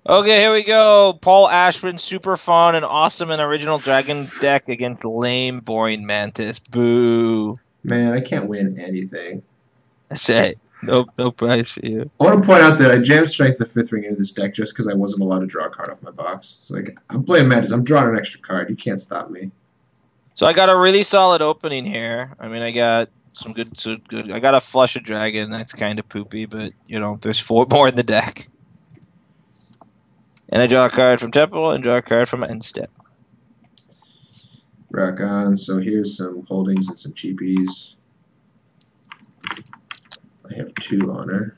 Okay, here we go. Paul Ashburn, super fun and awesome and original dragon deck against lame, boring Mantis. Boo. Man, I can't win anything. That's it. No prize for you. I want to point out that I jammed Strength the Fifth Ring into this deck just because I wasn't allowed to draw a card off my box. It's like, I'm playing Mantis. I'm drawing an extra card. You can't stop me. So I got a really solid opening here. I mean, I got some good. I got a flush of dragon. That's kind of poopy, but there's four more in the deck. And I draw a card from Temple and draw a card from end step. Rock on. So here's some holdings and some cheapies. I have 2 honor,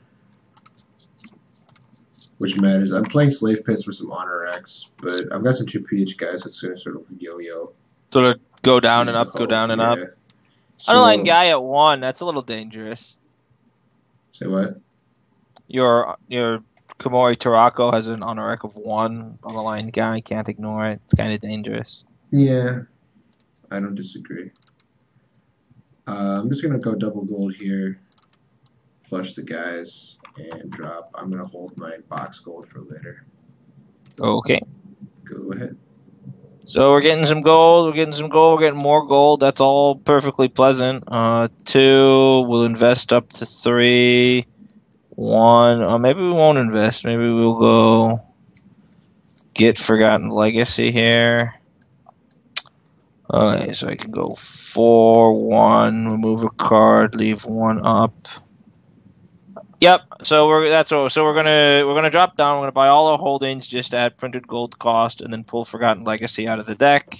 which matters. I'm playing Slave Pits with some honor X, but I've got some 2 PH guys that's going to sort of yo-yo. Sort of go down and up, go down and up. Underline guy at 1. That's a little dangerous. Say what? Your Komori Tarako has an honor X of 1 on the line guy. Can't ignore it. It's kind of dangerous. Yeah, I don't disagree. I'm just going to go double gold here, flush the guys, and drop. I'm going to hold my box gold for later. Okay. Go ahead. So we're getting some gold. We're getting more gold. That's all perfectly pleasant. 2. We'll invest up to 3. 1. Maybe we won't invest. Maybe we'll go get Forgotten Legacy here. Okay, so I can go 4, 1, remove a card, leave 1 up. Yep. So we're gonna drop down. We're gonna buy all our holdings just at printed gold cost, and then pull Forgotten Legacy out of the deck.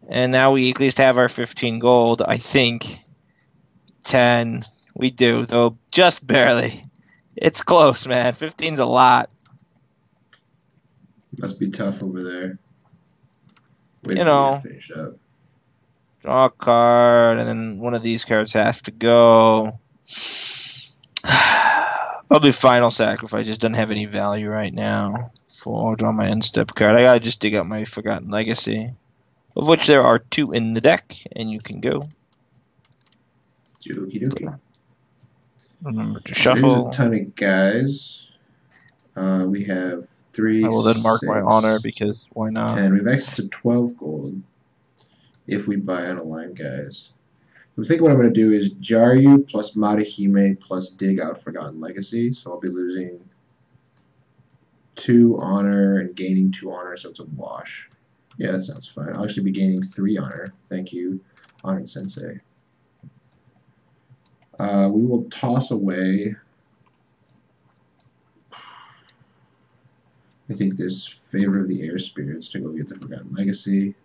And now we at least have our 15 gold. I think 10. We do, though just barely. It's close, man. 15's a lot. Must be tough over there. Wait You for me know. to finish up. Draw a card, and then one of these cards has to go. Probably Final Sacrifice. Just doesn't have any value right now. 4, draw my end step card. I gotta just dig up my Forgotten Legacy, of which there are 2 in the deck, and you can go. Okie dokie. Remember to shuffle. There's a ton of guys. We have 3. I will then mark 6, my honor because why not? 10. We have access to 12 gold if we buy on a line, guys. I think what I'm going to do is Jaryu plus Marihime plus dig out Forgotten Legacy. So I'll be losing 2 honor and gaining 2 honor, so it's a wash. Yeah, that sounds fine. I'll actually be gaining 3 honor. Thank you, Honor Sensei. We will toss away, I think, this Favor of the Air Spirits to go get the Forgotten Legacy,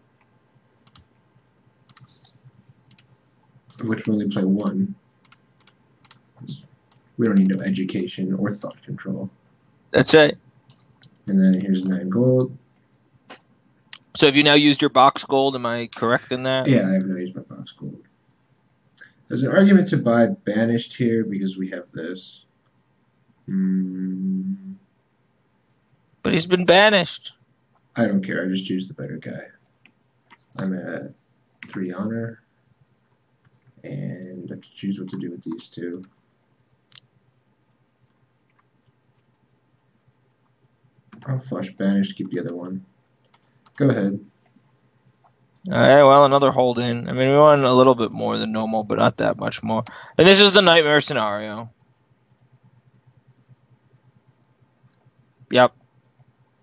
of which we only play 1. We don't need no education or thought control. That's it. And then here's 9 gold. So have you now used your box gold? Am I correct in that? Yeah, I have now used my box gold. There's an argument to buy Banished here because we have this. But he's been banished. I don't care. I just choose the better guy. I'm at 3 honor. And I have to choose what to do with these 2. I'll flush Banished, keep the other one. Go ahead. Alright, well, another hold-in. I mean, we won a little bit more than normal, but not that much more. And this is the Nightmare scenario. Yep.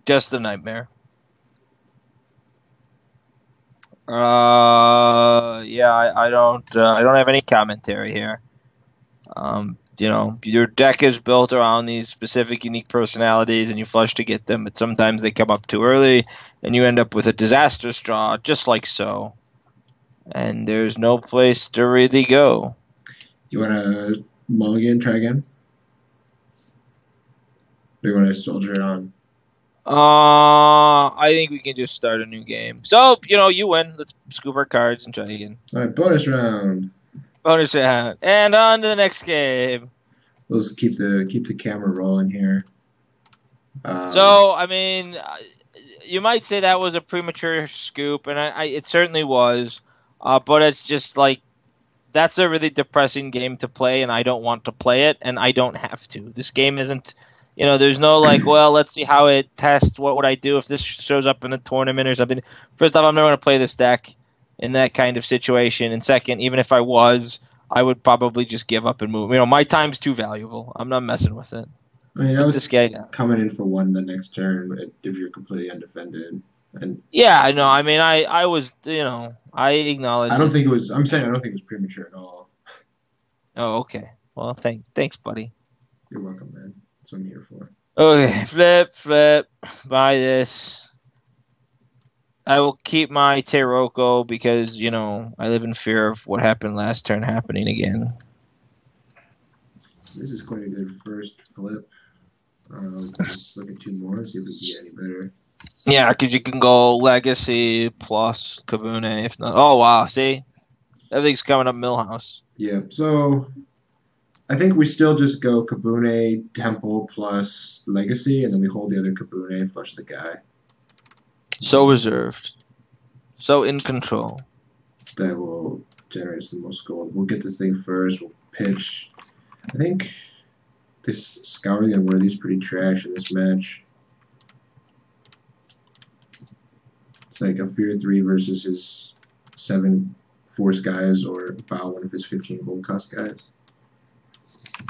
Just the Nightmare. Yeah, I don't have any commentary here. Your deck is built around these specific, unique personalities, and you flush to get them, but sometimes they come up too early, and you end up with a disastrous draw, just like so. And there's no place to really go. You want to mulligan, try again? Or you want to soldier it on? I think we can just start a new game. So, you win. Let's scoop our cards and try again. All right, bonus round. Bonus round. And on to the next game. Let's keep the camera rolling here. So, I mean, you might say that was a premature scoop, and it certainly was. But it's just like, that's a really depressing game to play, and I don't want to play it, and I don't have to. This game isn't You know, there's no like, well, let's see how it tests. What would I do if this shows up in a tournament or something? First off, I'm never going to play this deck in that kind of situation. And second, even if I was, I would probably just give up and move. You know, my time's too valuable. I'm not messing with it. I mean, I Put was this guy down. coming in for one the next turn if you're completely undefended. And Yeah, I know. I mean, I was, I I acknowledge don't it. think it was. I'm saying I don't think it was premature at all. Oh, okay. Well, thanks, buddy. You're welcome, man. That's what I'm here for. Okay, flip, buy this. I will keep my Teroko because, I live in fear of what happened last turn happening again. This is quite a good first flip. Let's look at two more, see if we can get any better. Yeah, because you can go Legacy plus Kabune if not. Oh, wow. See? Everything's coming up Millhouse. Yeah, so I think we still just go Kabune, Temple plus Legacy, and then we hold the other Kabune, flush the guy. So reserved. So in control. That will generate us the most gold. We'll get the thing first. We'll pitch. I think this Scourly and Worthy's pretty trash in this match. It's like a Fear 3 versus his 7 Force guys or Bow one of his 15 gold cost guys.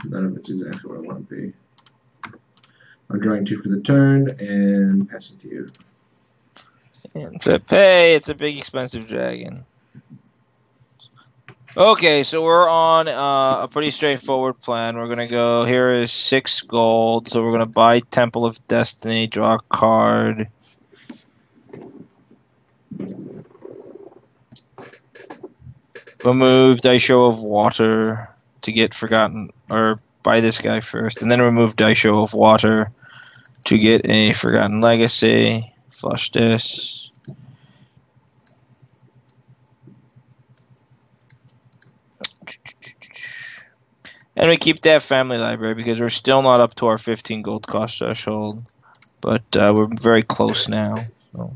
None of it's exactly what I want to be. I'm drawing 2 for the turn and passing to you. And flip. Hey, it's a big expensive dragon. Okay, so we're on a pretty straightforward plan. We're going to go, here is 6 gold. So we're going to buy Temple of Destiny, draw a card. Remove Daisho of Water to get Forgotten, or buy this guy first. And then remove Daisho of Water to get a Forgotten Legacy. Flush this. And we keep that family library because we're still not up to our 15 gold cost threshold. But we're very close now. So.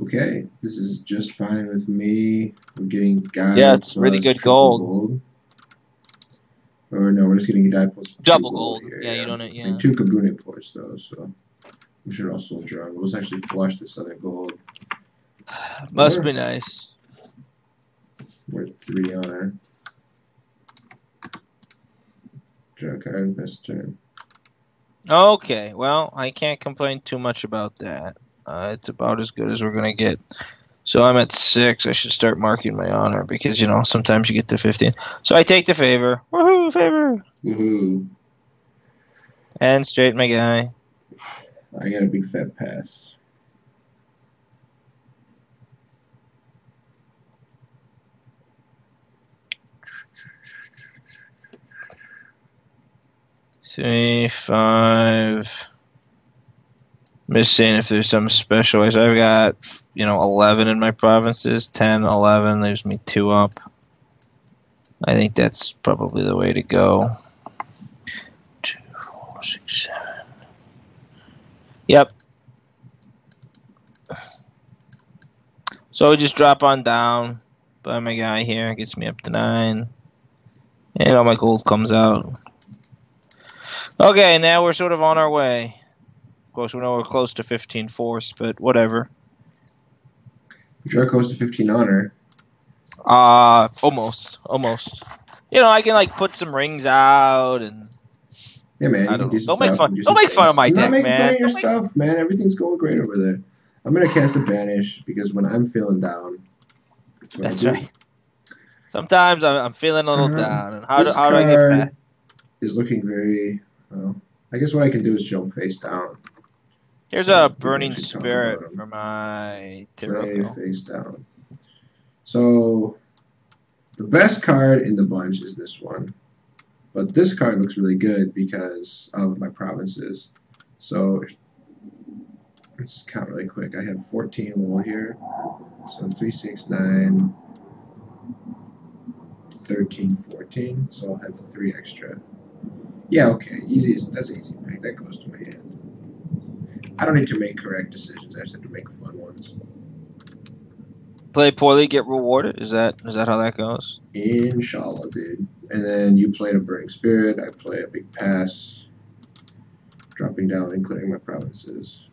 Okay, this is just fine with me. We're getting guy It's really good gold. Or no, we're just getting a guy plus double gold gold. here. Yeah, you don't. Yeah. And 2 Kabune ports though, so we should also draw. Let's actually flush this other gold. Must be nice. We're 3 honor. Draw a card this turn. Okay, well, I can't complain too much about that. It's about as good as we're going to get. So I'm at 6. I should start marking my honor because, sometimes you get to 15. So I take the favor. Woohoo, favor. Woohoo. And straight my guy. I got a big fat pass. Three, 5. Missing if there's some special ways. I've got, 11 in my provinces. 10, 11 leaves me 2 up. I think that's probably the way to go. 2, 4, 6, 7. Yep. So we just drop on down. Buy my guy here. Gets me up to 9. And all my gold comes out. Okay, now we're sort of on our way. Of course, we know we're close to 15 force, but whatever. Draw close to 15 honor. Almost. I can put some rings out and. Yeah, man. I don't know. Don't make fun of my deck, man. I'm not making fun of your stuff, man. Everything's going great over there. I'm gonna cast a banish because when I'm feeling down, that's right. Sometimes I'm feeling a little down, and how do I get back? Is looking very. Well, I guess what I can do is jump face down. Here's a burning spirit for my Teroko. Face down. So the best card in the bunch is this one. But this card looks really good because of my provinces. So let's count really quick. I have 14 wool here. So 3, 6, 9, 13, 14. So I'll have 3 extra. Yeah, okay. Easy. That's easy. Right? That goes to my hand. I don't need to make correct decisions. I just have to make fun ones. Play poorly, get rewarded. Is that how that goes? Inshallah, dude. And then you played a Burning Spirit, I play a Big Pass, dropping down and clearing my provinces.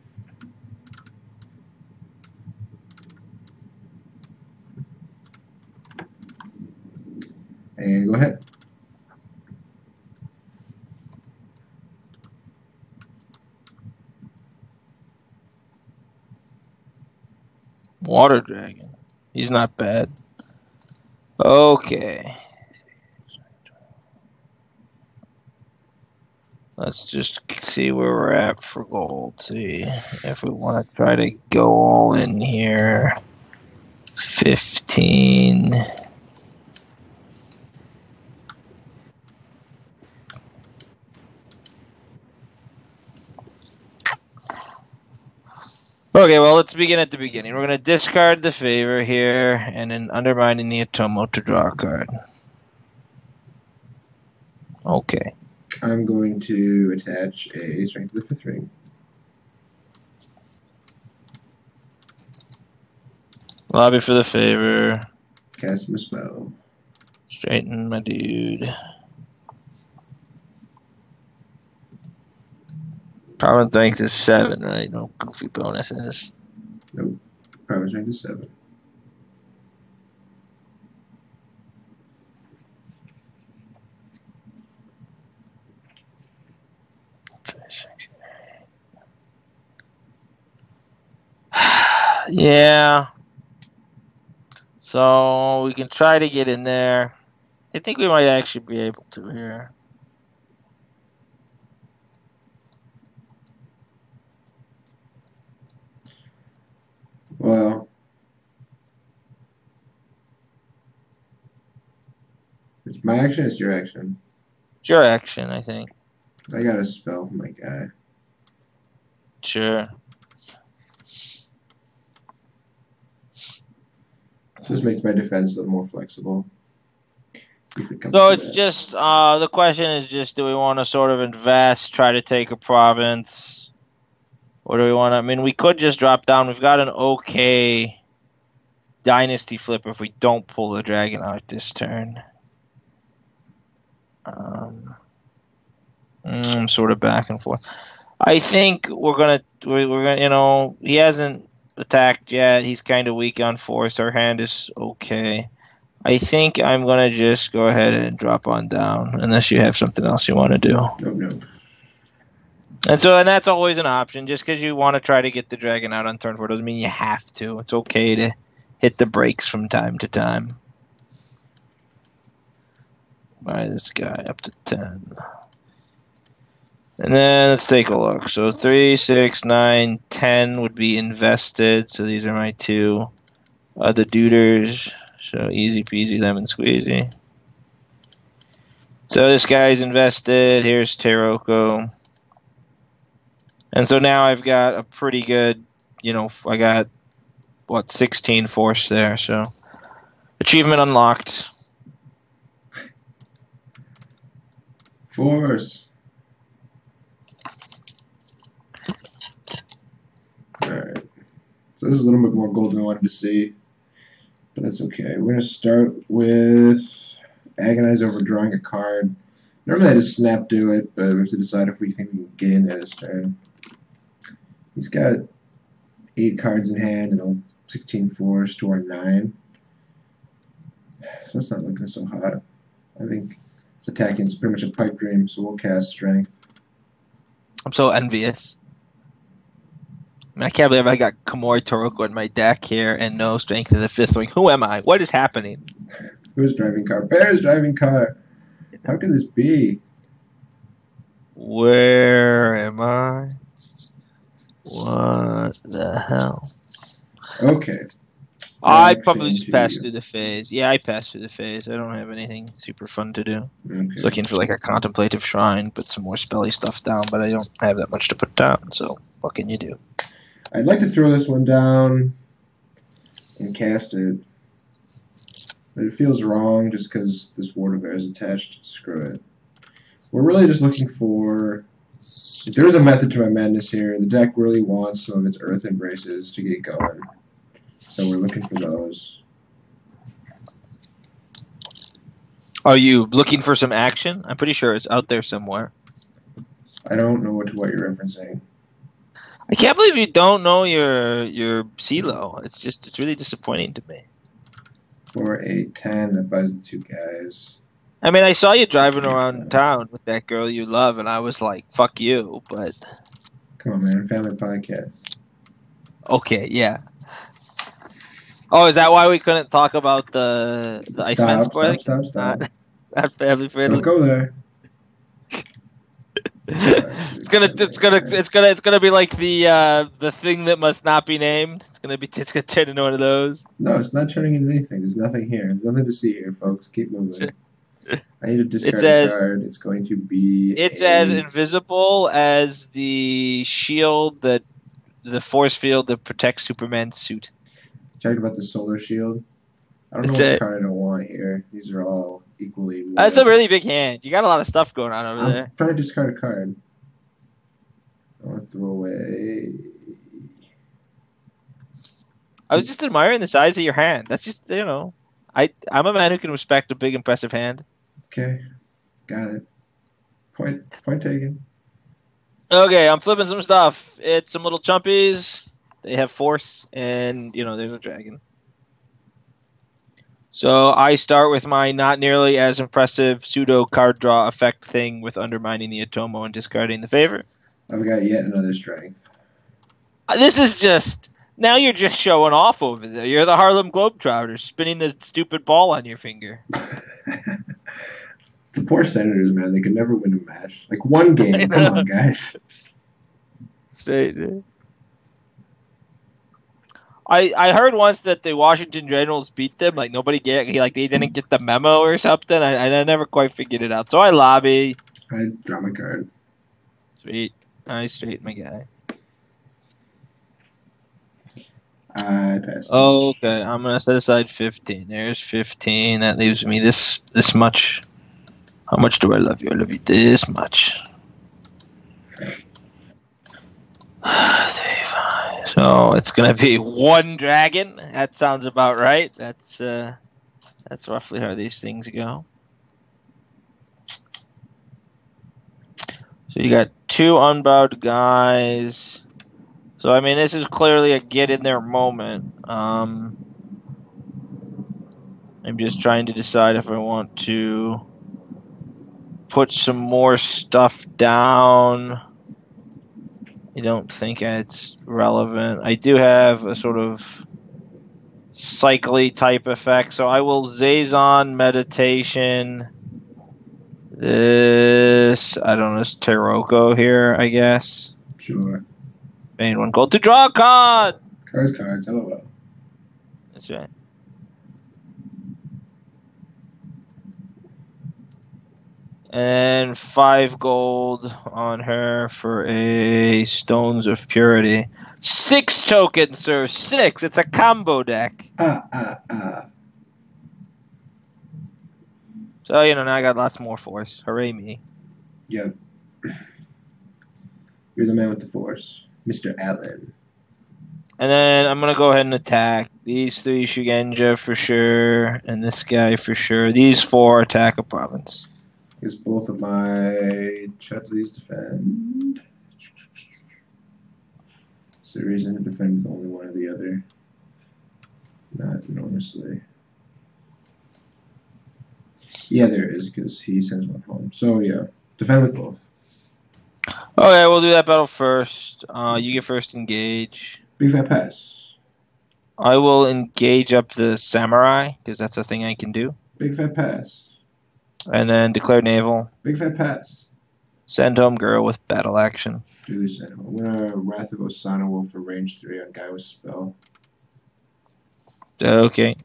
And go ahead. Water Dragon. He's not bad. Okay. Let's just see where we're at for gold. See if we want to try to go all in here. 15. Okay, well, let's begin at the beginning. We're going to discard the favor here, and then undermining the Atomo to draw a card. Okay. I'm going to attach a Strength of the 5th ring. Lobby for the favor. Cast him a spell. Straighten my dude. Power strength is 7, right? No goofy bonuses. Nope. Power strength is 7. Yeah. So we can try to get in there. I think we might actually be able to here. Well, it's my action, it's your action. It's your action, I think. I got a spell for my guy. Sure. So this makes my defense a little more flexible. So it's just, the question is just, do we want to sort of invest, try to take a province? Or do we want to, I mean, we could just drop down. We've got an okay dynasty flip if we don't pull the dragon out this turn. I'm sort of back and forth. I think we're gonna, you know, he hasn't attacked yet. He's kind of weak on force. Our hand is okay. I think I'm gonna just go ahead and drop on down, unless you have something else you want to do. No. And that's always an option. Just because you want to try to get the dragon out on turn 4 doesn't mean you have to. It's okay to hit the brakes from time to time. Buy this guy up to 10. And then let's take a look. So 3, 6, 9, 10 would be invested. So these are my two other duders. So easy peasy lemon squeezy. So this guy's invested. Here's Taroko. And so now I've got a pretty good, you know, I got, 16 force there. So achievement unlocked. Force. Alright. So this is a little bit more gold than I wanted to see. But that's okay. We're going to start with Agonize over drawing a card. Normally I just snap do it, but we have to decide if we think we can get in there this turn. He's got 8 cards in hand and 16 force to our 9. So that's not looking so hot. I think it's attacking. It's pretty much a pipe dream, so we'll cast Strength. I'm so envious. I mean, I can't believe I got Komori Toroko in my deck here and no Strength of the 5th ring. Who am I? What is happening? Who's driving car? Bear's driving car. How can this be? Where am I? What the hell? Okay. I probably just passed through the phase. Yeah, I passed through the phase. I don't have anything super fun to do. Okay. Looking for like a contemplative shrine, put some more spelly stuff down, but I don't have that much to put down, so what can you do? I'd like to throw this one down and cast it. But it feels wrong just because this Ward of Air is attached. Screw it. We're really just looking for... If there's a method to my madness here, the deck really wants some of its Earth Embraces to get going. So we're looking for those. Are you looking for some action? I'm pretty sure it's out there somewhere. I don't know what you're referencing. I can't believe you don't know your CeeLo. It's really disappointing to me. For a 10 that buys the 2 guys. I mean, I saw you driving around town with that girl you love, and I was like, "Fuck you!" But come on, man, family podcast. Okay, yeah. Oh, is that why we couldn't talk about the Iceman spoiling? Stop. Not family friendly. Don't go there. It's gonna be like the thing that must not be named. It's gonna turn into one of those. No, it's not turning into anything. There's nothing here. There's nothing to see here, folks. Keep moving. I need to discard a card. It's going to be. It's as invisible as the shield the force field that protects Superman's suit. Talking about the solar shield. I don't know what card I don't want here. These are all equally. That's a really big hand. You got a lot of stuff going on over there. I'm trying to discard a card. I want to throw away. I was just admiring the size of your hand. That's just, I'm a man who can respect a big, impressive hand. Okay, got it. Point taken. Okay, I'm flipping some stuff. It's some little chumpies. They have force, and there's a dragon. So I start with my not nearly as impressive pseudo card draw effect thing with undermining the Atomo and discarding the favor. I've got yet another strength. This is just... Now you're just showing off over there. You're the Harlem Globetrotters spinning the stupid ball on your finger. The poor Senators, man. They could never win a match. Like one game. Come on, guys. I heard once that the Washington Generals beat them. Like they didn't get the memo or something. I never quite figured it out. So I lobby. I draw my card. Sweet. I straight my guy. I pass. Okay, I'm gonna set aside 15. There's 15. That leaves me this much. How much do I love you? I love you this much. 3, 5. So it's gonna be 1 dragon. That sounds about right. That's roughly how these things go. So you got 2 unbowed guys. So, I mean, this is clearly a get in there moment. I'm just trying to decide if I want to put some more stuff down. I don't think it's relevant. I do have a sort of cycly type effect, so I will Zazon meditation. This, I don't know, it's Taroko here, I guess. Sure. Paying 1 gold to draw a card. Cards. LOL. That's right. And 5 gold on her for a Stones of Purity. 6 tokens, sir. 6. It's a combo deck. So, now I got lots more force. Hooray me. Yep. You're the man with the force. Mr. Allen. And then I'm going to go ahead and attack. These 3 Shugenja for sure. And this guy for sure. These 4 attack a province. Is both of my Chetleys defend? Is there a reason to defend with only one or the other? Not enormously. Yeah, there is, because he sends one home. So, yeah. Defend with both. Okay, we'll do that battle first. You get first engage. Big fat pass. I will engage up the samurai, because that's a thing I can do. Big fat pass. And then declare naval. Big fat pass. Send home girl with battle action. Duly sent home. I'm going to Wrath of Osana Wolf for range 3 on guy with spell. Okay.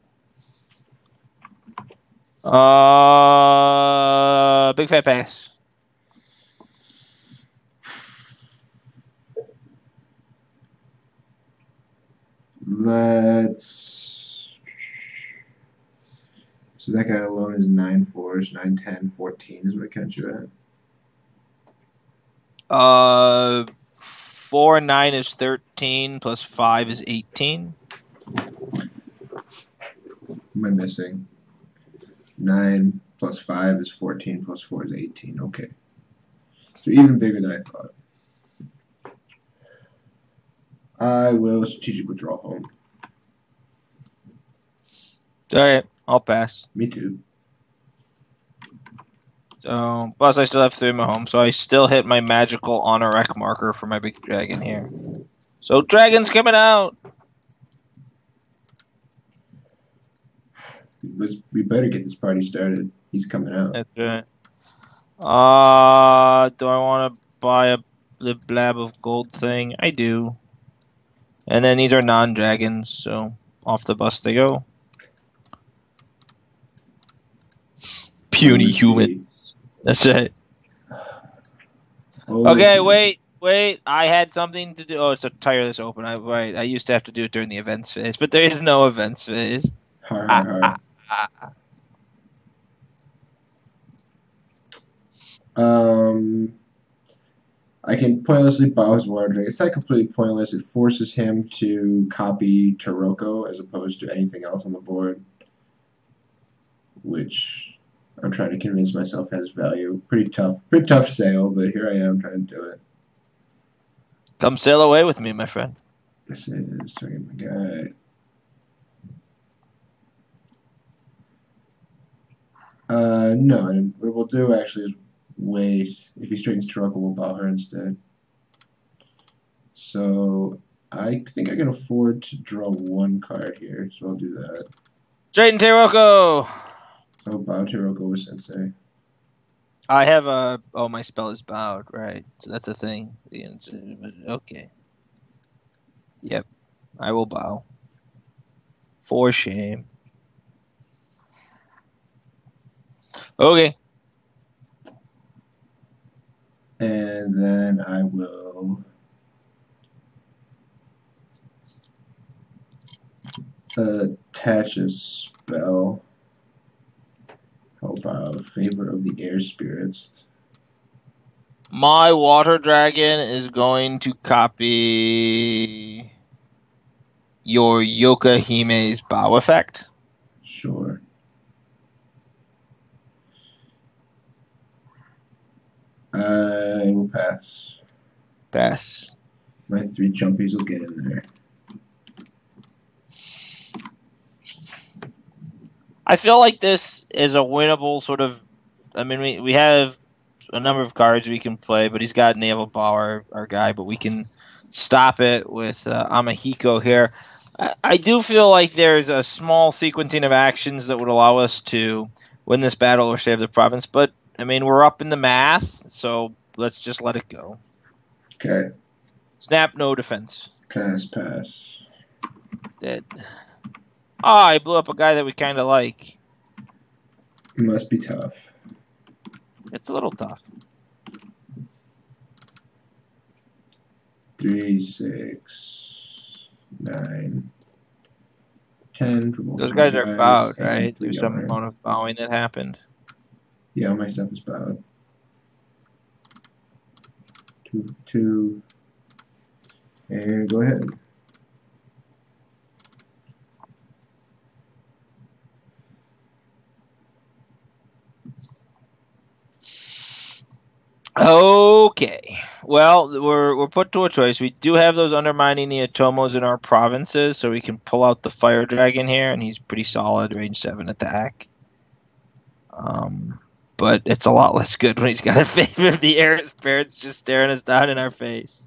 Big fat pass. So that guy alone is 9 force, 9, 10, 14 is what I count you at. 4 and 9 is 13, plus 5 is 18. What am I missing? 9, plus 5 is 14, plus 4 is 18. Okay. So even bigger than I thought. I will strategic withdrawal home. Alright, I'll pass. Me too. So, plus I still have 3 in my home, so I still hit my magical honor wreck marker for my big dragon here. So dragon's coming out! We better get this party started. He's coming out. That's right. Do I want to buy the blab of gold thing? I do. And then these are non-dragons, so off the bus they go. Puny human. That's it. Okay, wait. I had something to do. Oh, it's a tireless open. I used to have to do it during the events phase, but there is no events phase. Har. I can pointlessly bow his water dragon. It's not completely pointless. It forces him to copy Taroko as opposed to anything else on the board, which I'm trying to convince myself has value. Pretty tough sale, but here I am trying to do it. Come sail away with me, my friend. This is target my guy. No, and what we'll do actually is wait. If he straightens Taroko, we'll bow her instead. So I think I can afford to draw 1 card here, so I'll do that. Straighten Taroko! So bow Taroko with Sensei. I have a... Oh, my spell is bowed, right. So that's a thing. Okay. Yep. I will bow. For shame. Okay. And then I will attach a spell. How about Favor of the Air Spirits? My water dragon is going to copy your Yokahime's bow effect. Sure. I will pass. Pass. My 3 jumpies will get in there. I feel like this is a winnable sort of... I mean, we have a number of cards we can play, but he's got Naval Bow, our guy, but we can stop it with Amahiko here. I do feel like there's a small sequencing of actions that would allow us to win this battle or save the province, but, I mean, we're up in the math, so let's just let it go. Okay. Snap, no defense. Pass. Dead. I blew up a guy that we kind of like. It must be tough. It's a little tough. 3, 6, 9, 10 for both Those of my guys are bowed, and right? 3 There's some yarn. amount of bowing that happened. Yeah, all my stuff is bowed. 2, and go ahead. Okay. Well, we're put to a choice. We do have those undermining the Atomos in our provinces, so we can pull out the Fire Dragon here, and he's pretty solid, range 7 attack. But it's a lot less good when he's got a Favor of the Air Spirits just staring us down in our face.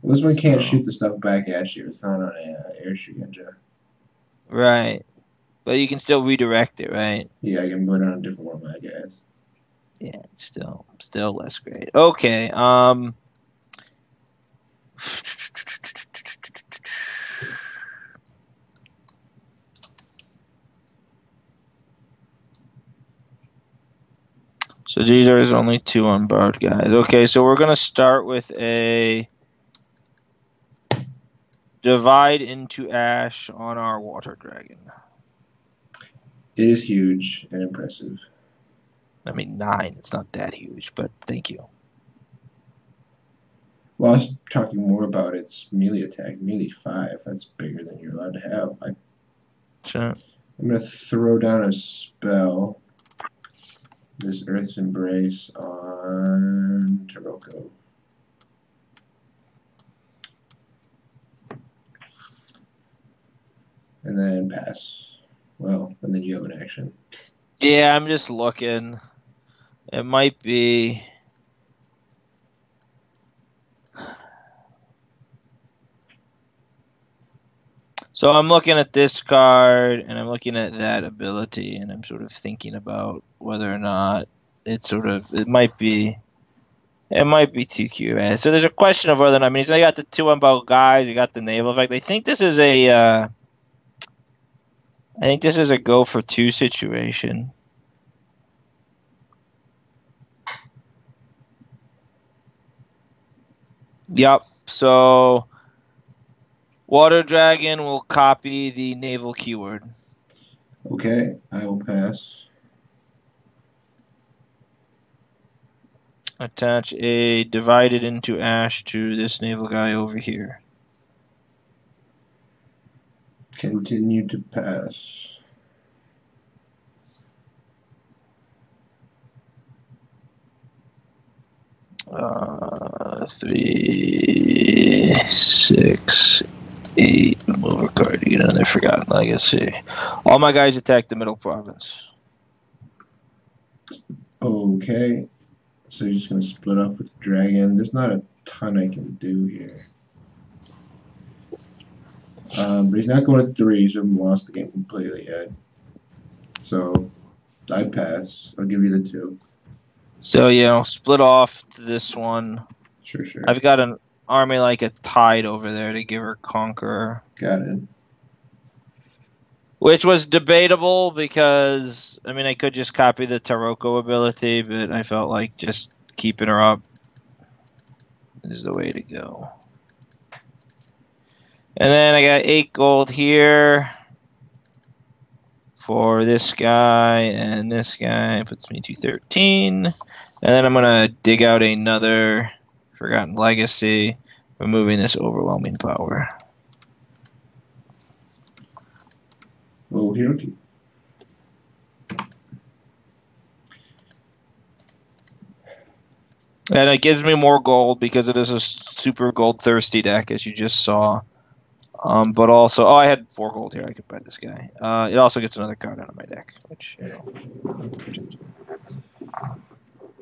Well, this one can't shoot the stuff back at you. It's not on air Shugenja. Right. But you can still redirect it, right? Yeah, I can put it on a different one of my guys. Yeah, it's still less great. Okay. So these are only 2 unbarred guys. Okay, so we're gonna start with a divide into ash on our water dragon. It is huge and impressive. I mean 9. It's not that huge, but thank you. Well, I was talking more about its melee attack. Melee 5. That's bigger than you're allowed to have. Sure. I'm going to throw down a spell. this Earth's Embrace on Taroko. And then pass. Well, and then you have an action. Yeah, I'm just looking. It might be. So I'm looking at this card, and I'm looking at that ability, and I'm sort of thinking about whether or not it might be. It might be TQ, man. So there's a question of whether or not. I mean, you got the two unbound guys, you got the naval effect. I think this is a. I think this is a go for two situation. Yep. So Water Dragon will copy the naval keyword. Okay, I will pass. Attach a divided into ash to this naval guy over here. Continue to pass. Three, 6, 8. Move a card. You get another Forgotten Legacy. All my guys attack the middle province. Okay, so you're just going to split off with the dragon. There's not a ton I can do here. But he's not going to 3, so we haven't lost the game completely yet. So I pass. I'll give you the 2. So, split off to this one. Sure. I've got an army like a Tide over there to give her Conqueror. Got it. Which was debatable because, I mean, I could just copy the Taroko ability, but I felt like just keeping her up is the way to go. And then I got 8 gold here for this guy and this guy. Puts me to 13. And then I'm going to dig out another Forgotten Legacy, removing this overwhelming power. Okay. And it gives me more gold because it is a super gold thirsty deck, as you just saw. But also, I had 4 gold here. I could buy this guy. It also gets another card out of my deck, which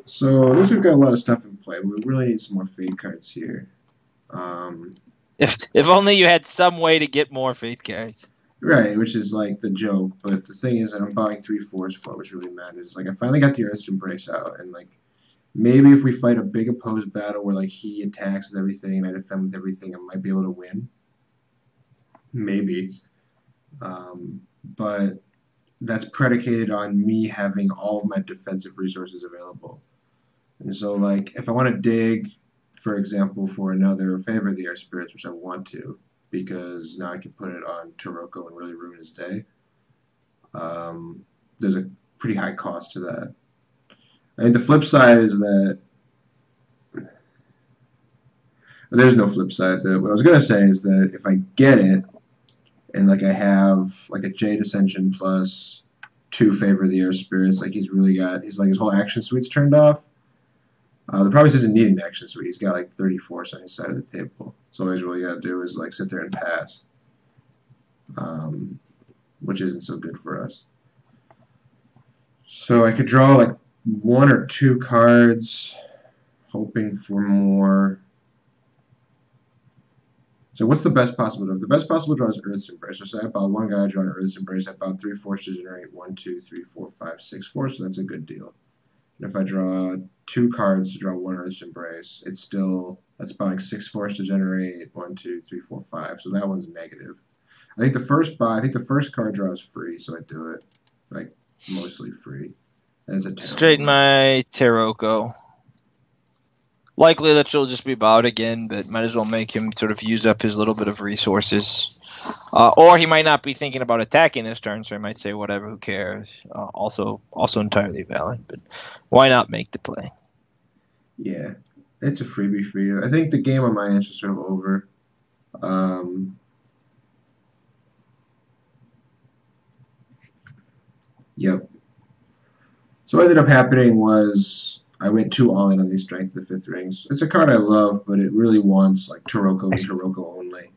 So at least we've got a lot of stuff in play. We really need some more fade cards here. If only you had some way to get more fate cards. Right, which is like the joke. But the thing is that I'm buying 3/4 for, which really matters. Like I finally got the Earth's Embrace out, and like maybe if we fight a big opposed battle where like he attacks with everything and I defend with everything, I might be able to win. Maybe. But that's predicated on me having all of my defensive resources available. And so, like, if I want to dig, for example, for another Favor of the Air Spirits, which I want to, because now I can put it on Taroko and really ruin his day, there's a pretty high cost to that. I think the flip side is that there's no flip side. What I was going to say is that if I get it, and like I have like a Jade Ascension plus 2 Favor of the Air Spirits, like he's like his whole action suite's turned off. The province doesn't need an action suite. He's got like 30 force on his side of the table. So all he's really got to do is like sit there and pass, which isn't so good for us. So I could draw like 1 or 2 cards, hoping for more. So what's the best possible draw? The best possible draw is Earth's Embrace. So say I bought 1 guy, draw an Earth's Embrace. I bought 3 force to generate 1, 2, 3, 4, 5, 6 force. So that's a good deal. And if I draw 2 cards to draw 1 Earth's Embrace, that's buying 6 force to generate 1, 2, 3, 4, 5. So that one's negative. I think the first card draw is free, so I do it like mostly free. And it's a Straighten my Taroko. Likely that she'll just be bowed again, but might as well make him sort of use up his little bit of resources. Or he might not be thinking about attacking this turn, so he might say whatever, who cares. Also entirely valid, but why not make the play? Yeah, it's a freebie for you. I think the game on my end is sort of over. Yep. So what ended up happening was I went 2 all-in on these Strength of the Fifth Rings. It's a card I love, but it really wants like Taroko and Taroko only.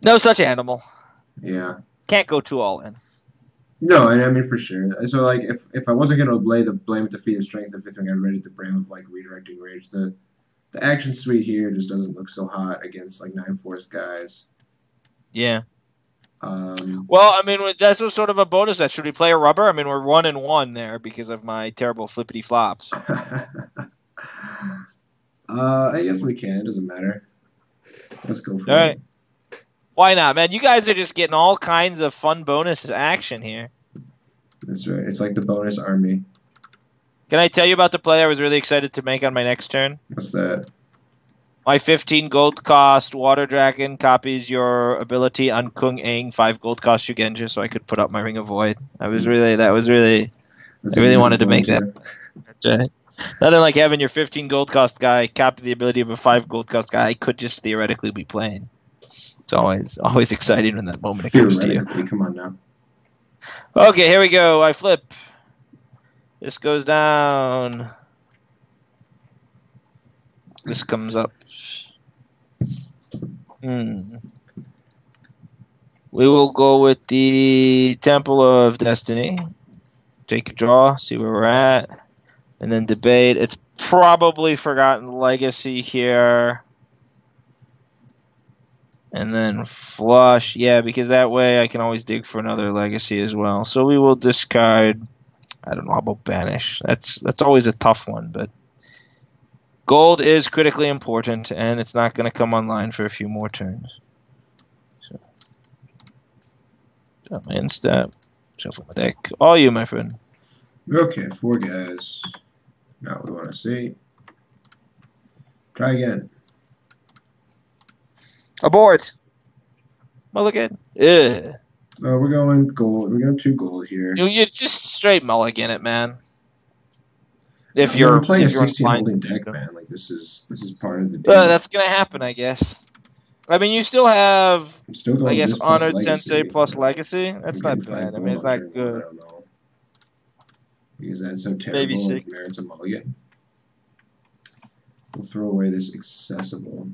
No such animal. Yeah. Can't go too all in. No, I mean for sure. So like if I wasn't gonna lay the blame at the feet of Strength of the Fifth Ring, I'd ready the blame of like redirecting rage. The action suite here just doesn't look so hot against like 9 force guys. Yeah. Um, Well, I mean, that's was sort of a bonus bet. Should we play a rubber? I mean, we're 1-1 there because of my terrible flippity flops. I guess we can. It doesn't matter. Let's go for All it. right. Why not, man? You guys are just getting all kinds of fun bonus action here. That's right. It's like the bonus army. Can I tell you about the play I was really excited to make on my next turn? What's that? My 15 gold cost Water Dragon copies your ability on Kung Aang 5 gold cost Shugenja, so I could put up my Ring of Void. I really wanted to make that. Right. Nothing like having your 15 gold cost guy copy the ability of a 5 gold cost guy I could just theoretically be playing. It's always exciting when that moment occurs to you. Come on now. Okay, here we go. I flip. This goes down. This comes up. We will go with the Temple of Destiny. Take a draw, see where we're at, and then debate. It's probably Forgotten Legacy here. And then flush. Yeah, because that way I can always dig for another legacy as well. So we will discard. I don't know, how about banish? That's always a tough one, but gold is critically important, and it's not going to come online for a few more turns. So, got my end step, shuffle my deck. All you, my friend. Okay, 4 guys. Not what we want to see. Try again. Abort. Mulligan. Ugh. We're going gold. We're going 2 gold here. You just straight mulligan it, man. If I'm you're playing if a you're 16 inclined holding to. deck, man. Like this is part of the deal. That's gonna happen, I guess. I mean, you still have, I'm still going I guess, this plus Honored legacy. Sensei plus Legacy. That's I'm not getting 5 bad. I gold mean, it's on not turn 1. I good. don't know. Because that's so Maybe terrible. It 6. merits a mulligan. We'll throw away this accessible.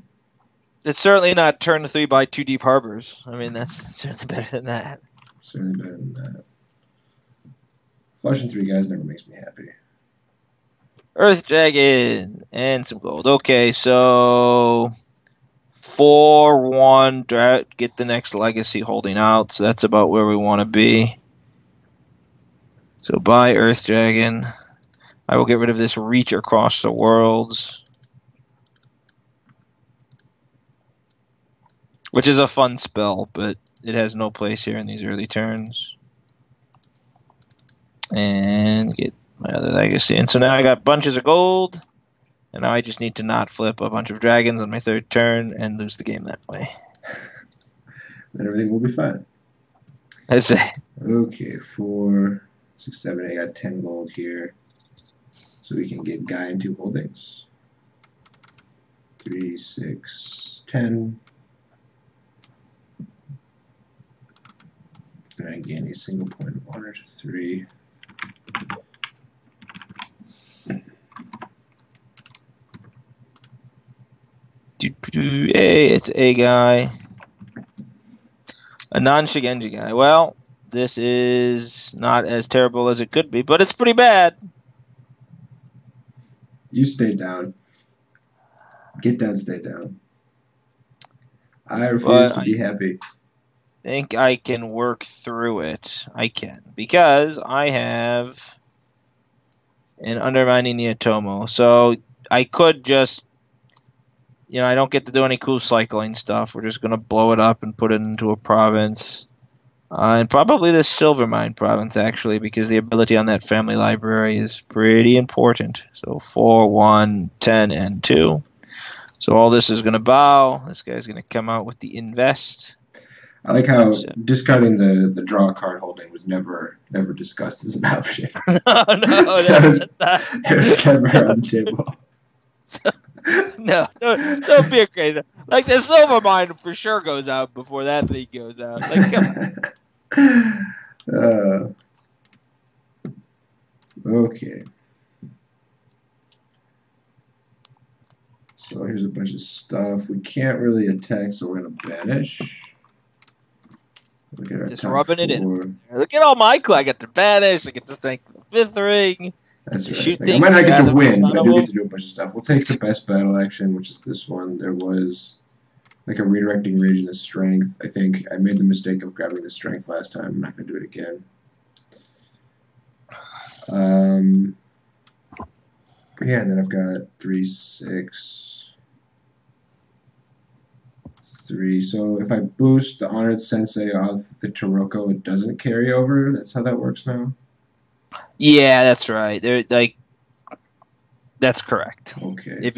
It's certainly not turn 3 by 2 Deep Harbors. I mean, that's certainly better than that. Certainly better than that. Flushing 3 guys never makes me happy. Earth Dragon and some gold. Okay, so 4-1. Get the next legacy holding out. So that's about where we want to be. So buy Earth Dragon. I will get rid of this Reach Across the Worlds, which is a fun spell, but it has no place here in these early turns. And get my other legacy. And so now I got bunches of gold, and now I just need to not flip a bunch of dragons on my 3rd turn and lose the game that way. Then everything will be fine. That's it. Okay, 4, 6, 7, 8. I got 10 gold here. So we can get guy into holdings. 3, 6, 10. And I gain a single point of honor to 3. Hey, it's a guy. A non-Shugenja guy. Well, this is not as terrible as it could be, but it's pretty bad. You stay down. Get down, stay down. I refuse to be happy. I think I can work through it. I can. Because I have an Undermining Neotomo. So I could just, I don't get to do any cool cycling stuff. We're just going to blow it up and put it into a province. And probably the Silvermine province, actually, because the ability on that family library is pretty important. So 4, 1, 10, and 2. So all this is going to bow. This guy's going to come out with the invest. I like how discarding the draw card holding was never discussed as an option. No, it was never on the table. No, don't be crazy. Like the Silvermine for sure goes out before that thing goes out. Like, come on. Okay. So here's a bunch of stuff. We can't really attack, so we're going to banish. Look at our Just top rubbing it in. four. Look at all my I get to banish. I get to strength the fifth ring. That's To right. shoot Like, I things might not get to rather win, son but I of do a- get to do a bunch of stuff. We'll take the best battle action, which is this one. There was like a redirecting rage and a strength. I think I made the mistake of grabbing the strength last time. I'm not going to do it again. Yeah, and then I've got 3, 6, 3. So if I boost the Honored Sensei off the Taroko, it doesn't carry over. That's how that works now. Yeah, that's right. They're like, that's correct. Okay. If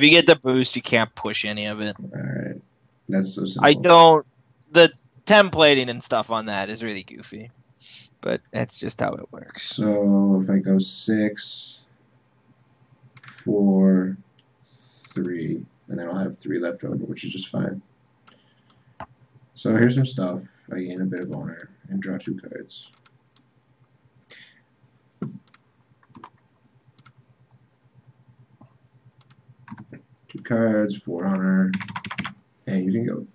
you get the boost, you can't push any of it. All right. That's so I simple. don't. The templating and stuff on that is really goofy, but that's just how it works. So if I go 6, 4, 3, and then I'll have 3 left over, which is just fine. So here's some stuff. I gain a bit of honor and draw 2 cards. Two cards, 4 honor, and you can go.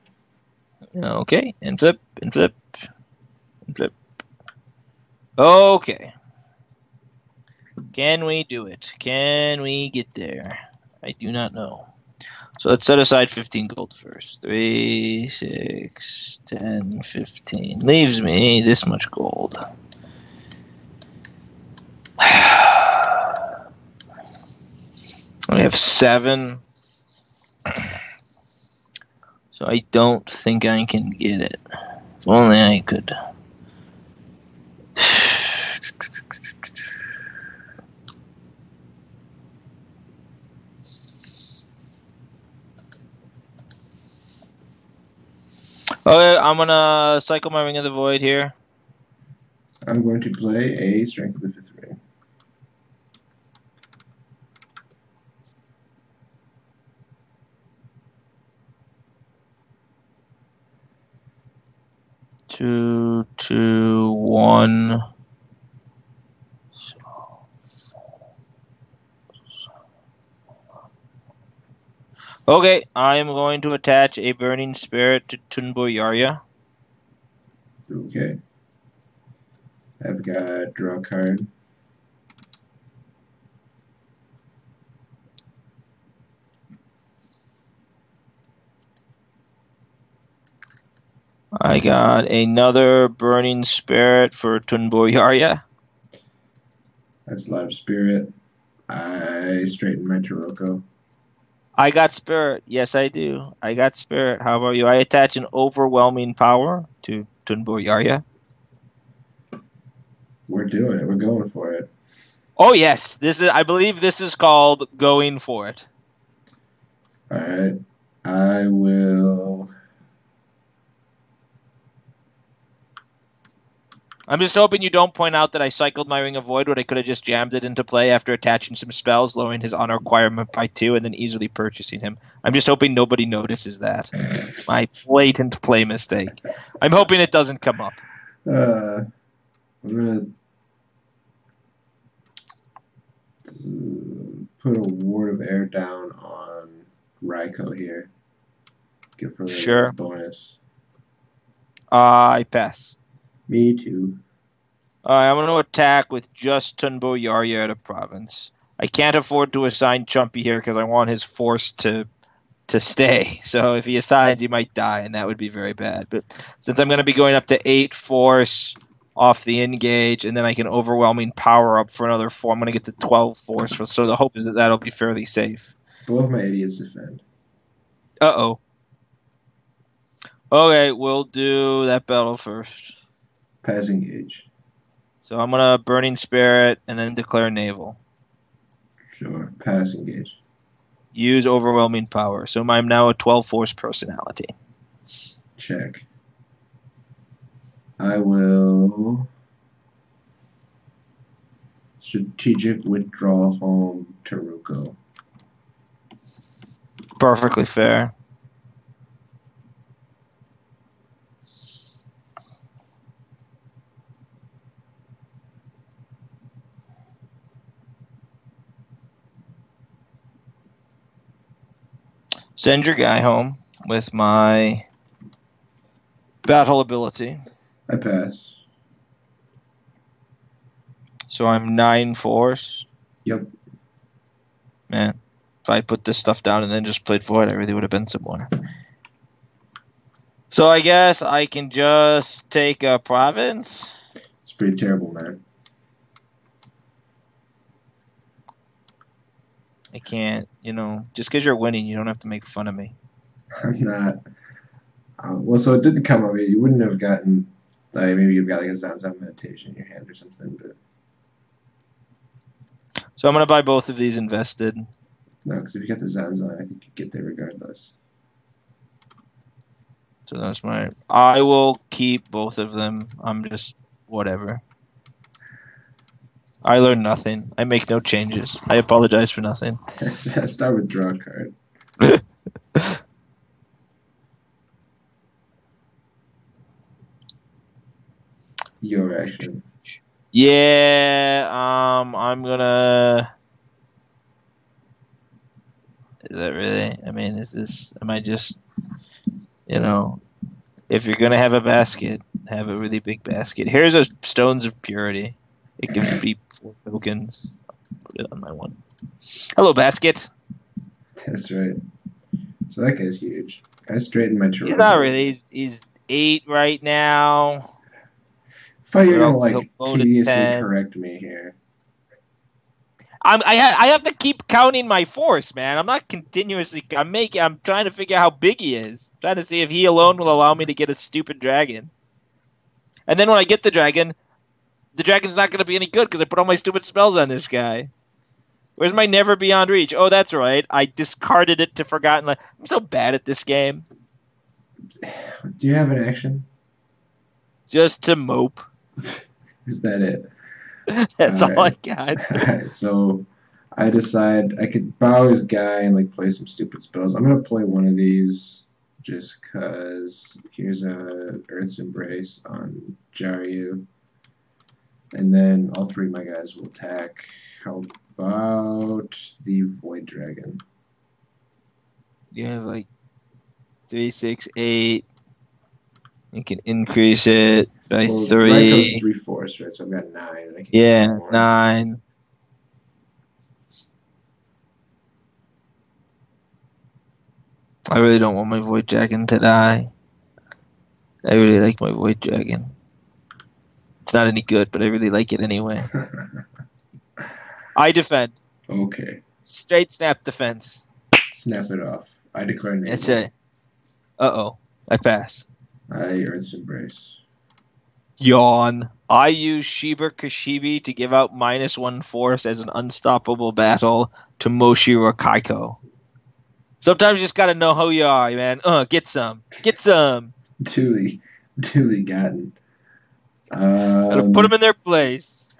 Okay, and flip, and flip, and flip. Okay. Can we do it? Can we get there? I do not know. So let's set aside 15 gold first. 3, 6, 10, 15. Leaves me this much gold. I have 7. So I don't think I can get it. If only I could. Okay, I'm gonna cycle my Ring of the Void here. I'm going to play a Strength of the 5th Ring. Two, 2, 1. Okay, I am going to attach a Burning Spirit to Tunbo Yarya. Okay. I've got draw a card. I got another Burning Spirit for Tunbo Yarya. That's a lot of spirit. I straighten my Taroko. I got Spirit. Yes, I do. I got Spirit. How about you? I attach an Overwhelming Power to Tunbo Yarya. We're doing it. We're going for it. Oh yes, I believe this is called going for it. All right. I will. I'm just hoping you don't point out that I cycled my Ring of Void when I could have just jammed it into play after attaching some spells, lowering his honor requirement by 2, and then easily purchasing him. I'm just hoping nobody notices that. My blatant play mistake. I'm hoping it doesn't come up. I'm gonna put a Ward of Air down on Raiko here. Give her Sure. a bonus. I pass. Me too. I'm going to attack with just Tunbo Yarya out of province. I can't afford to assign Chumpy here because I want his force to stay. So if he assigns, he might die, and that would be very bad. But since I'm going to be going up to 8 force off the engage, and then I can overwhelming power up for another 4, I'm going to get to 12 force. So the hope is that that'll be fairly safe. Both my idiots defend. Uh-oh. Okay, we'll do that battle first. Pass engage. So I'm going to Burning Spirit and then declare Naval. Sure. Pass engage. Use overwhelming power. So I'm now a 12 force personality. Check. I will strategic withdrawal home Taruko. Perfectly fair. Send your guy home with my battle ability. I pass. So I'm 9 force. Yep. Man, if I put this stuff down and then just played for it, I really would have been somewhere. So I guess I can just take a province. It's pretty terrible, man. I can't, just because you're winning, you don't have to make fun of me. I'm not. Well, so it didn't come up. You wouldn't have gotten. Like, maybe you've got like a Zanzan meditation in your hand or something, but So I'm going to buy both of these invested. no, because if you get the Zanzan, I think you get there regardless. So that's my. I will keep both of them. I'm just whatever. I learn nothing. I make no changes. I apologize for nothing. I start with draw a card. Your action. Yeah, I'm gonna. Is that really? I mean, am I just, if you're gonna have a basket, have a really big basket. Here's a Stones of Purity. It gives me 4 tokens. Put it on my one. Hello, basket. That's right. So that guy's huge. I straightened my He's Toronto. not really. He's 8 right now. I thought you were gonna He'll like go to tediously 10. correct me here. I have to keep counting my force, man. I'm not continuously. I'm trying to figure out how big he is. Trying to see if he alone will allow me to get a stupid dragon. And then when I get the dragon's not going to be any good because I put all my stupid spells on this guy. Where's my Never Beyond Reach? Oh, that's right. I discarded it to Forgotten. I'm so bad at this game. Do you have an action? Just to mope. Is that it? That's all I got. Alright, so I decide I could bow his guy and like play some stupid spells. I'm gonna play one of these just cause here's a Earth's Embrace on Jaryu. And then all 3 of my guys will attack. How about the Void Dragon? You have like 3, 6, 8. You can increase it by 3. Raico's 3 force, right? So I've got 9. And I can Yeah, get more. 9. I really don't want my Void Dragon to die. I really like my Void Dragon. It's not any good, but I really like it anyway. I defend. Okay. Straight snap defense. Snap it off. I declare naval. That's it. Uh-oh. I pass. I Earth's Embrace. Yawn. I use Shiba Kashibi to give out -1 force as an unstoppable battle to Moshi or Kaiko. Sometimes you just gotta know who you are, man. Get some. Get some. Duly gotten. Gotta put them in their place.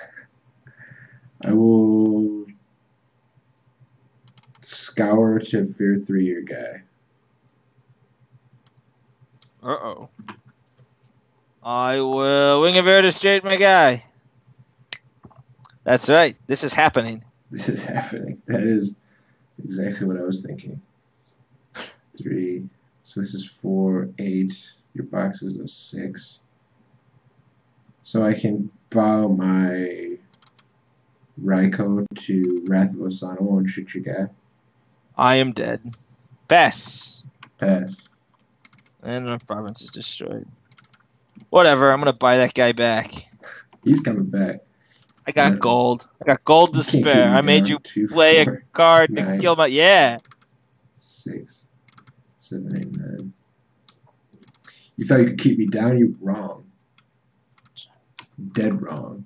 I will scour to Fear 3 your guy. Uh-oh. I will Wing of Air to straight my guy. That's right. This is happening. This is happening. That is exactly what I was thinking. 3. So this is 4, 8. Your box is a 6. So I can bow my Raikou to Wrath of Osano and shoot your guy. I am dead. Pass. Pass. And my province is destroyed. Whatever, I'm gonna buy that guy back. He's coming back. I got gold. I got gold to spare. I made you 2, play 4, a card 9, to kill my... Yeah. 6, 7, 8, 9. You thought you could keep me down? You wrong. Dead wrong.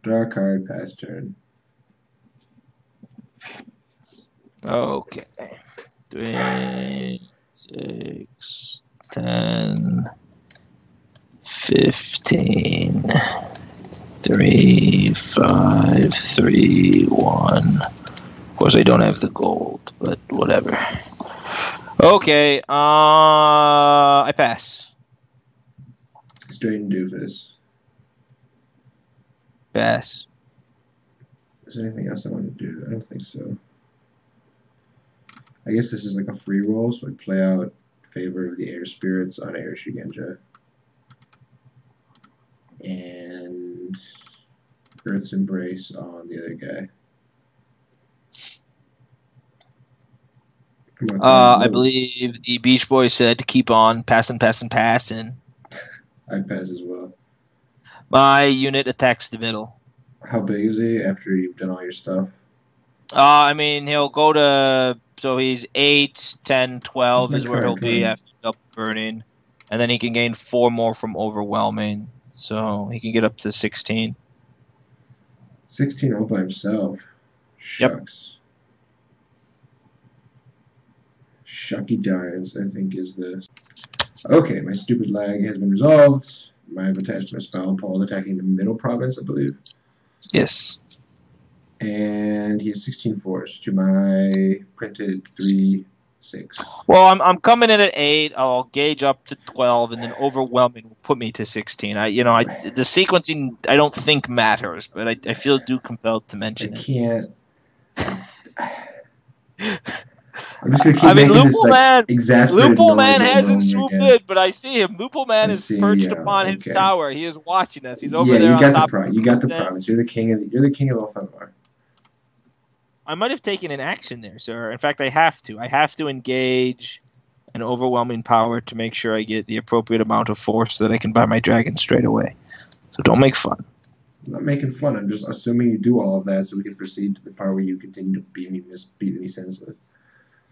Draw a card, pass turn. Okay. 3, 6, 10, 15, 3, 5, 3, 1. Of course, I don't have the gold, but whatever. Okay, I pass. Straight and doofus. Pass. Is there anything else I want to do? I don't think so. I guess this is like a free roll, so I play out Favor of the Air Spirits on Air Shugenja. And Earth's Embrace on the other guy. Come on, I believe the Beach Boys said to keep on passing. I pass as well. My unit attacks the middle. How big is he after you've done all your stuff? I mean, he'll go to, so he's 8, 10, 12 Where's is my where he'll card be going? after double burning. And then he can gain 4 more from overwhelming. So he can get up to 16. 16 all by himself. Yep. Shucks. Shucky darns, I think is the... Okay, my stupid lag has been resolved. I've attached my spell. Paul attacking the middle province, I believe. Yes. And he has 16 force to my printed 3, 6. Well, I'm coming in at 8. I'll gauge up to 12, and then overwhelming will put me to 16. The sequencing I don't think matters, but I feel compelled to I mention it. can't... I'm just gonna keep making Lupo this like Man, exasperated Lupo noise Man over and hasn't over swooped again. in, but I see him. Lupo Man I is see, perched yeah, upon his okay. tower. He is watching us. He's over Yeah, there you on got top. you got the province. You're the king of Elfenor. I might have taken an action there, sir. In fact, I have to. I have to engage an overwhelming power to make sure I get the appropriate amount of force so that I can buy my dragon straight away. So don't make fun. I'm not making fun. I'm just assuming you do all of that so we can proceed to the part where you continue to beat me senseless.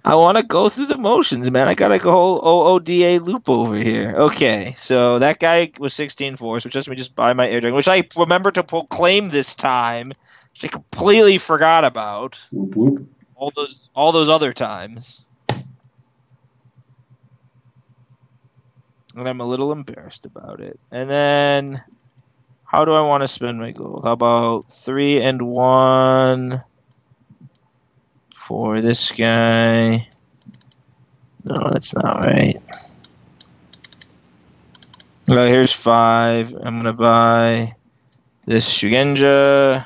I want to go through the motions, man. I gotta go OODA loop over here. Okay, so that guy was 16 force, which lets me just buy my air dragon, which I remember to proclaim this time, which I completely forgot about. Whoop whoop. All those other times. And I'm a little embarrassed about it. And then, how do I want to spend my gold? How about 3 and 1 for this guy? No, that's not right. Well, here's 5. I'm gonna buy this Shugenja.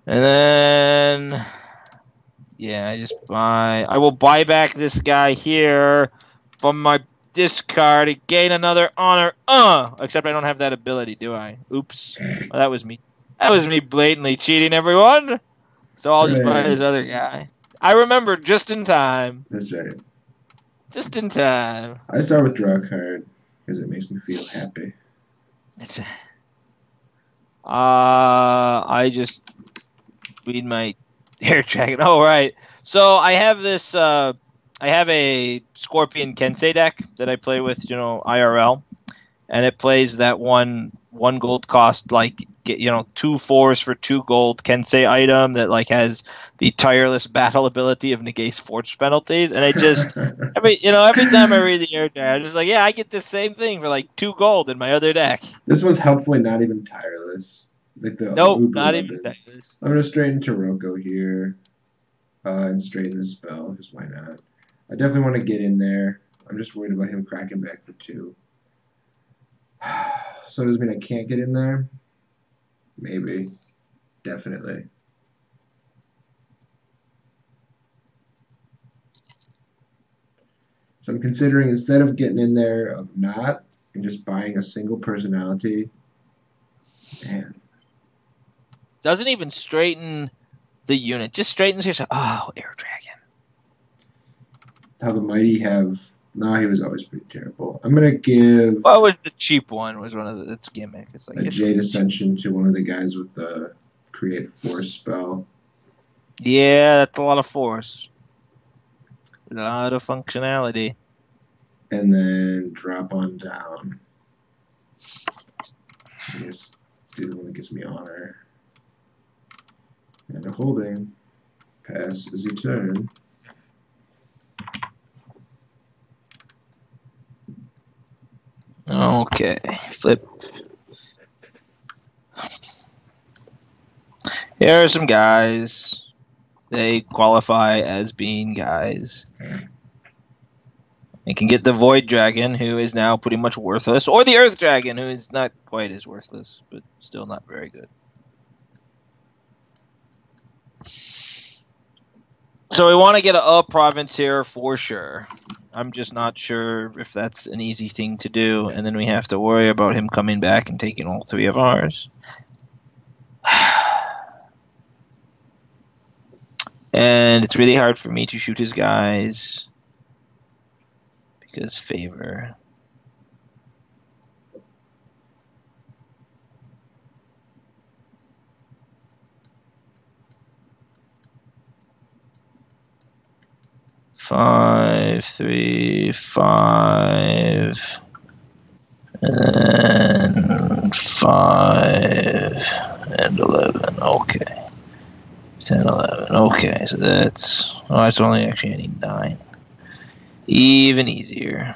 And then, yeah, I will buy back this guy here from my discard to gain another honor. Except I don't have that ability, do I? Oops. Well, that was me. That was me blatantly cheating, everyone. So I'll just buy this other guy. I remember just in time. That's right. Just in time. I start with draw a card because it makes me feel happy. I just read my air dragon. Oh, right. So I have this. I have a Scorpion Kensei deck that I play with, IRL, and it plays that one gold cost, like, 2 fours for 2 gold Kensei item that like has the tireless battle ability of negates force penalties, and I just every time I read the air dragon, I'm just like, yeah, I get the same thing for like 2 gold in my other deck. This one's helpfully not even tireless. Like the Nope, Uber not weapon. even tireless. I'm gonna straighten Taroko here, and straighten the spell because why not? I definitely want to get in there. I'm just worried about him cracking back for 2. So does it mean I can't get in there? Maybe. Definitely. So I'm considering, instead of getting in there of not and just buying a single personality, man. Doesn't even straighten the unit. Just straightens yourself. Oh, air dragon. How the mighty have... No, he was always pretty terrible. I'm going to give... What was the cheap one? Was one of its gimmick. It's like a Jade Ascension to one of the guys with the Create Force spell. Yeah, that's a lot of force. A lot of functionality. And then drop on down. Just do the one that gives me honor. And a holding. Pass the turn. Okay, flip. Here are some guys. They qualify as being guys. You can get the Void Dragon, who is now pretty much worthless, or the Earth Dragon, who is not quite as worthless, but still not very good. So we want to get a province here for sure. I'm just not sure if that's an easy thing to do, and then we have to worry about him coming back and taking all 3 of ours. And it's really hard for me to shoot his guys because favor. Five, 3, 5, and 5, and 11. Okay. 10, 11. Okay, so that's... Oh, it's only actually I need 9. Even easier.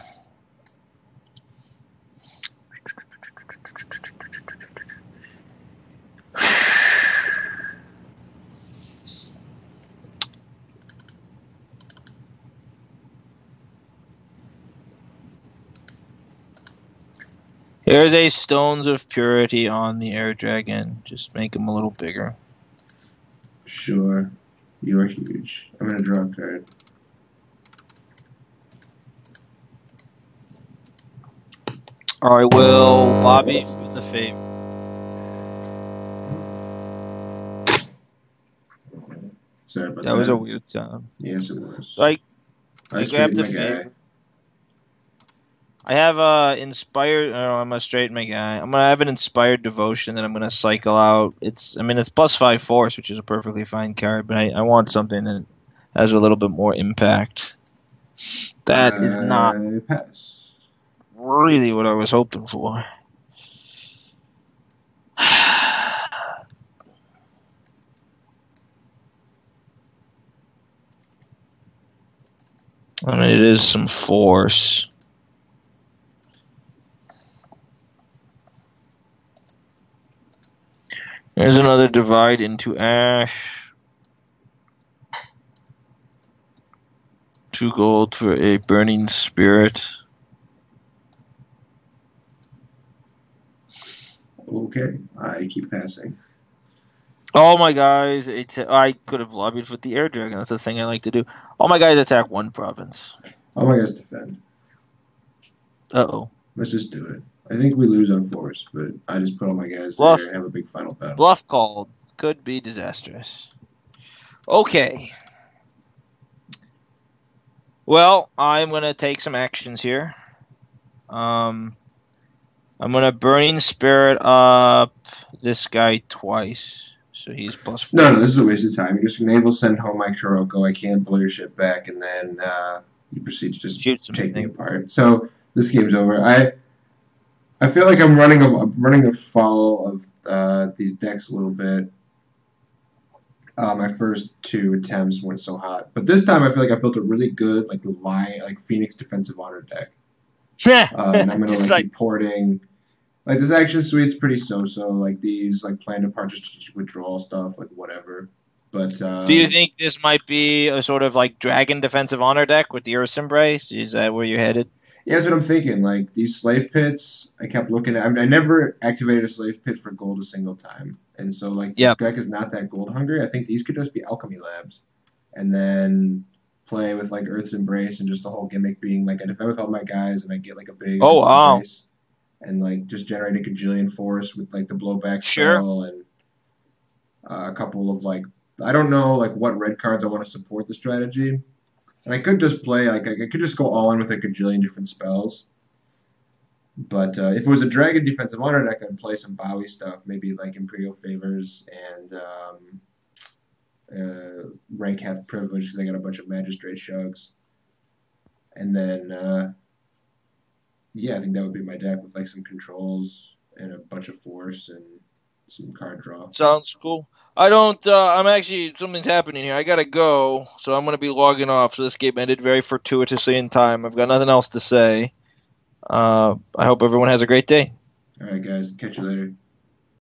Here's a Stones of Purity on the Air Dragon. Just make him a little bigger. Sure. You are huge. I'm going to draw a card. I will lobby for the favor. Sorry about that. That was a weird sound. Yes, it was. So I grabbed grabbed the my favor. guy. I have inspired. Oh, I'm gonna straighten my guy. I'm gonna have an inspired devotion that I'm gonna cycle out. It's +5 force, which is a perfectly fine card, but I want something that has a little bit more impact. That is not pass. really what I was hoping for. It is some force. There's another divide into ash. 2 gold for a burning spirit. Okay, I keep passing. All my guys, I could have lobbied with the air dragon. That's the thing I like to do. All my guys attack 1 province. All my guys defend. Uh-oh. Let's just do it. I think we lose on force, but I just put all my guys Bluff. there and have a big final battle. Bluff called. Could be disastrous. Okay. Well, I'm going to take some actions here. I'm going to Burning Spirit up this guy twice. So he's +4. No, this is a waste of time. You're just going to send home my Kuroko. I can't blow your ship back, and then you proceed to just take me apart. So this game's over. I feel like I'm running afoul of these decks a little bit. My first 2 attempts weren't so hot, but this time I feel like I built a really good like Phoenix Defensive Honor deck. And I'm gonna be porting. Like this action suite's pretty so-so. Like these plan to part strategic withdrawal stuff, like whatever. But do you think this might be a sort of like Dragon Defensive Honor deck with the Earth's Embrace? Is that where you're headed? Yeah, that's what I'm thinking. Like these slave pits, I kept looking at. I never activated a slave pit for gold a single time, and so this deck is not that gold hungry. I think these could just be alchemy labs, and then play with Earth's Embrace and just the whole gimmick being I defend with all my guys and I get a big Earth's Embrace, and just generate a gajillion force with the blowback spell and a couple of I don't know what red cards I want to support the strategy. And I could just play, I could just go all in with a gajillion different spells. But if it was a Dragon Defensive Honor deck, I'd play some Bowie stuff, maybe Imperial Favors and Rank Half Privilege, because I got a bunch of Magistrate Shugs. And then, yeah, I think that would be my deck with some controls and a bunch of force and some card draw. Sounds cool. I'm actually, something's happening here. I gotta go, so I'm gonna be logging off. So this game ended very fortuitously in time. I've got nothing else to say. I hope everyone has a great day. All right, guys. Catch you later.